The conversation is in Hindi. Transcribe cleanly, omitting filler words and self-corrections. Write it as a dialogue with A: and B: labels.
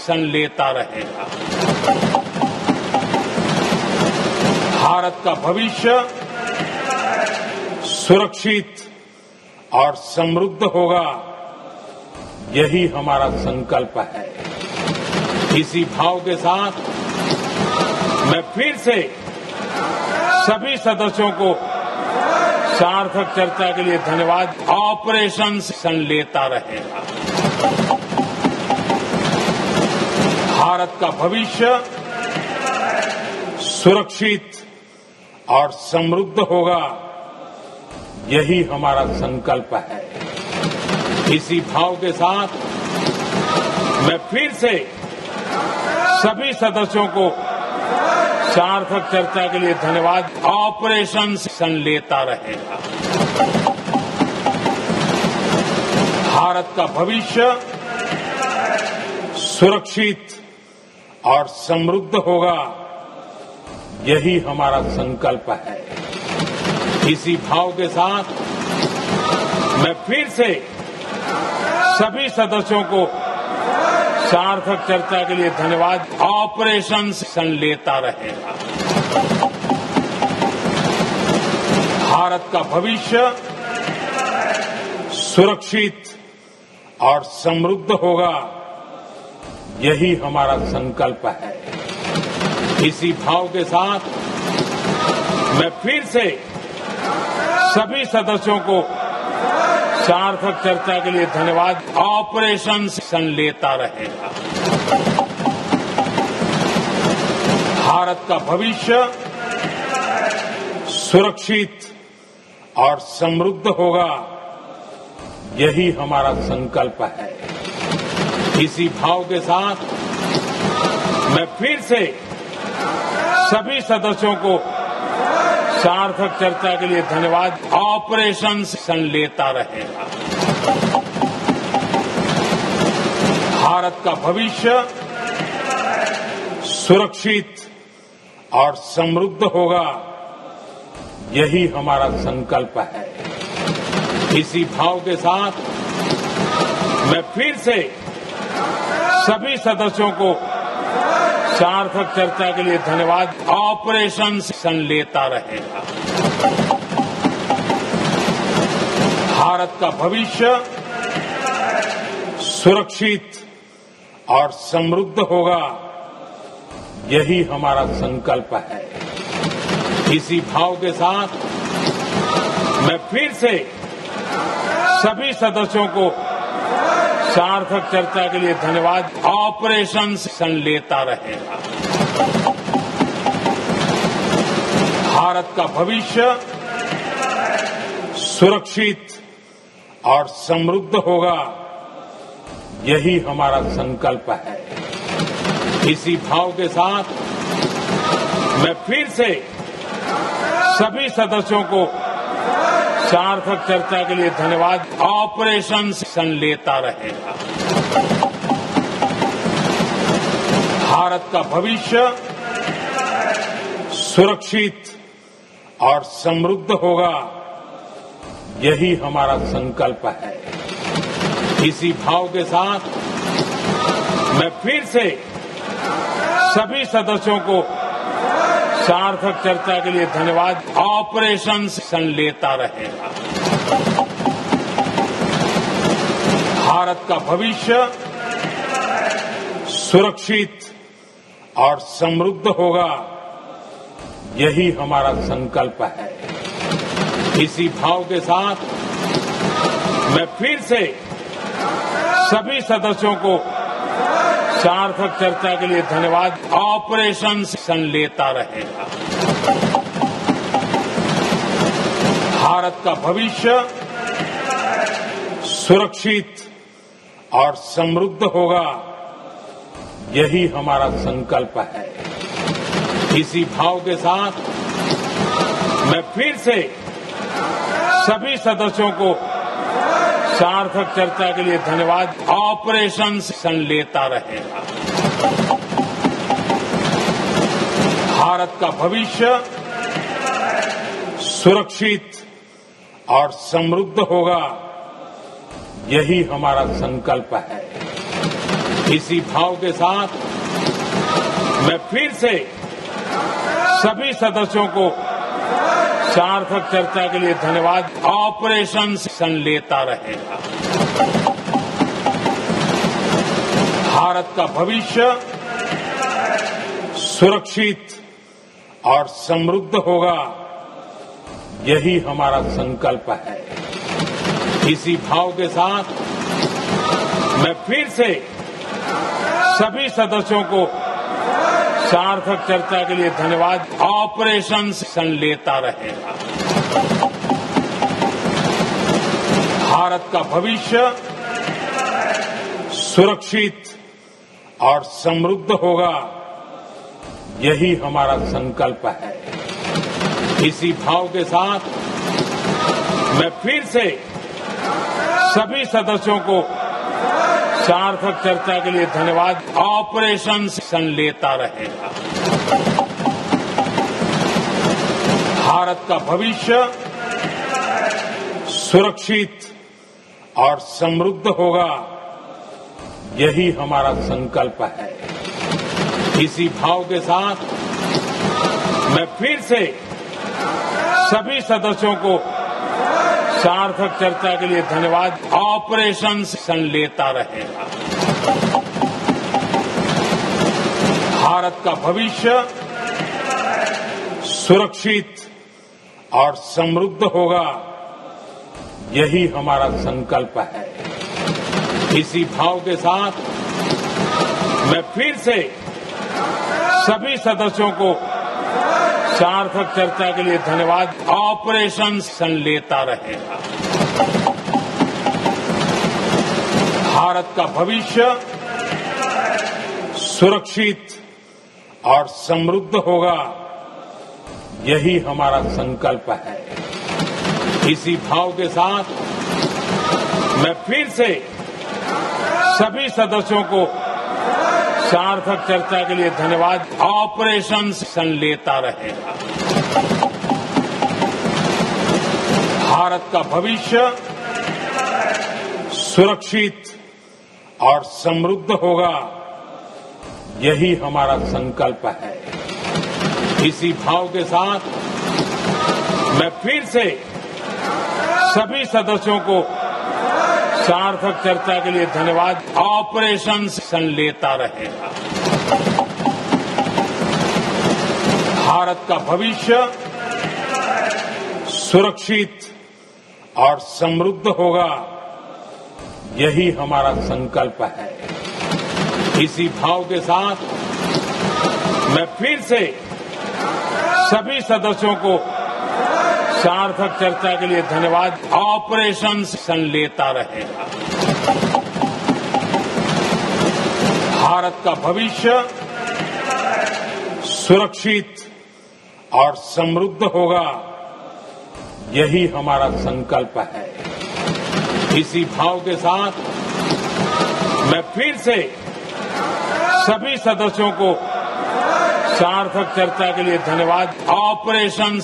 A: सन लेता रहेगा। भारत का भविष्य सुरक्षित और समृद्ध होगा, यही हमारा संकल्प है। इसी भाव के साथ मैं फिर से सभी सदस्यों को सार्थक चर्चा के लिए धन्यवाद। ऑपरेशन सन लेता रहेगा। भारत का भविष्य सुरक्षित और समृद्ध होगा, यही हमारा संकल्प है। इसी भाव के साथ मैं फिर से सभी सदस्यों को सार्थक चर्चा के लिए धन्यवाद। ऑपरेशन सन लेता रहेगा। भारत का भविष्य सुरक्षित और समृद्ध होगा, यही हमारा संकल्प है। इसी भाव के साथ मैं फिर से सभी सदस्यों को सार्थक चर्चा के लिए धन्यवाद। ऑपरेशन सन लेता रहेगा। भारत का भविष्य सुरक्षित और समृद्ध होगा, यही हमारा संकल्प है। इसी भाव के साथ मैं फिर से सभी सदस्यों को सार्थक चर्चा के लिए धन्यवाद। ऑपरेशन सन लेता रहेगा। भारत का भविष्य सुरक्षित और समृद्ध होगा, यही हमारा संकल्प है। इसी भाव के साथ मैं फिर से सभी सदस्यों को सार्थक चर्चा के लिए धन्यवाद। ऑपरेशन सन लेता रहेगा। भारत का भविष्य सुरक्षित और समृद्ध होगा, यही हमारा संकल्प है। इसी भाव के साथ मैं फिर से सभी सदस्यों को सार्थक चर्चा के लिए धन्यवाद। ऑपरेशन सन लेता रहेगा। भारत का भविष्य सुरक्षित और समृद्ध होगा, यही हमारा संकल्प है। इसी भाव के साथ मैं फिर से सभी सदस्यों को सार्थक चर्चा के लिए धन्यवाद। ऑपरेशन सन लेता रहेगा। भारत का भविष्य सुरक्षित और समृद्ध होगा, यही हमारा संकल्प है। इसी भाव के साथ मैं फिर से सभी सदस्यों को सार्थक चर्चा के लिए धन्यवाद। ऑपरेशन सन लेता रहेगा। भारत का भविष्य सुरक्षित और समृद्ध होगा, यही हमारा संकल्प है। इसी भाव के साथ मैं फिर से सभी सदस्यों को सार्थक चर्चा के लिए धन्यवाद। ऑपरेशन सन लेता रहेगा। भारत का भविष्य सुरक्षित और समृद्ध होगा, यही हमारा संकल्प है। इसी भाव के साथ मैं फिर से सभी सदस्यों को सार्थक चर्चा के लिए धन्यवाद। ऑपरेशन सन लेता रहेगा। भारत का भविष्य सुरक्षित और समृद्ध होगा, यही हमारा संकल्प है। इसी भाव के साथ मैं फिर से सभी सदस्यों को सार्थक चर्चा के लिए धन्यवाद। ऑपरेशन सन लेता रहेगा। भारत का भविष्य सुरक्षित और समृद्ध होगा, यही हमारा संकल्प है। इसी भाव के साथ मैं फिर से सभी सदस्यों को सार्थक चर्चा के लिए धन्यवाद। ऑपरेशन सन लेता रहेगा। भारत का भविष्य सुरक्षित और समृद्ध होगा, यही हमारा संकल्प है। इसी भाव के साथ मैं फिर से सभी सदस्यों को सार्थक चर्चा के लिए धन्यवाद। ऑपरेशन सन लेता रहेगा। भारत का भविष्य सुरक्षित और समृद्ध होगा, यही हमारा संकल्प है। इसी भाव के साथ मैं फिर से सभी सदस्यों को सार्थक चर्चा के लिए धन्यवाद। ऑपरेशन सन लेता रहेगा। भारत का भविष्य सुरक्षित और समृद्ध होगा, यही हमारा संकल्प है। इसी भाव के साथ मैं फिर से सभी सदस्यों को सार्थक चर्चा के लिए धन्यवाद। ऑपरेशन सन लेता रहेगा। भारत का भविष्य सुरक्षित और समृद्ध होगा, यही हमारा संकल्प है। इसी भाव के साथ मैं फिर से सभी सदस्यों को सार्थक चर्चा के लिए धन्यवाद। ऑपरेशन सन लेता रहेगा। भारत का भविष्य सुरक्षित और समृद्ध होगा, यही हमारा संकल्प है। इसी भाव के साथ मैं फिर से सभी सदस्यों को सार्थक चर्चा के लिए धन्यवाद। ऑपरेशन सन लेता रहेगा। भारत का भविष्य सुरक्षित और समृद्ध होगा, यही हमारा संकल्प है। इसी भाव के साथ मैं फिर से सभी सदस्यों को सार्थक चर्चा के लिए धन्यवाद। ऑपरेशन सन लेता रहेगा। भारत का भविष्य सुरक्षित और समृद्ध होगा, यही हमारा संकल्प है। इसी भाव के साथ मैं फिर से सभी सदस्यों को सार्थक चर्चा के लिए धन्यवाद। ऑपरेशन सन लेता रहेगा। भारत का भविष्य सुरक्षित और समृद्ध होगा, यही हमारा संकल्प है। इसी भाव के साथ मैं फिर से सभी सदस्यों को सार्थक चर्चा के लिए धन्यवाद। ऑपरेशन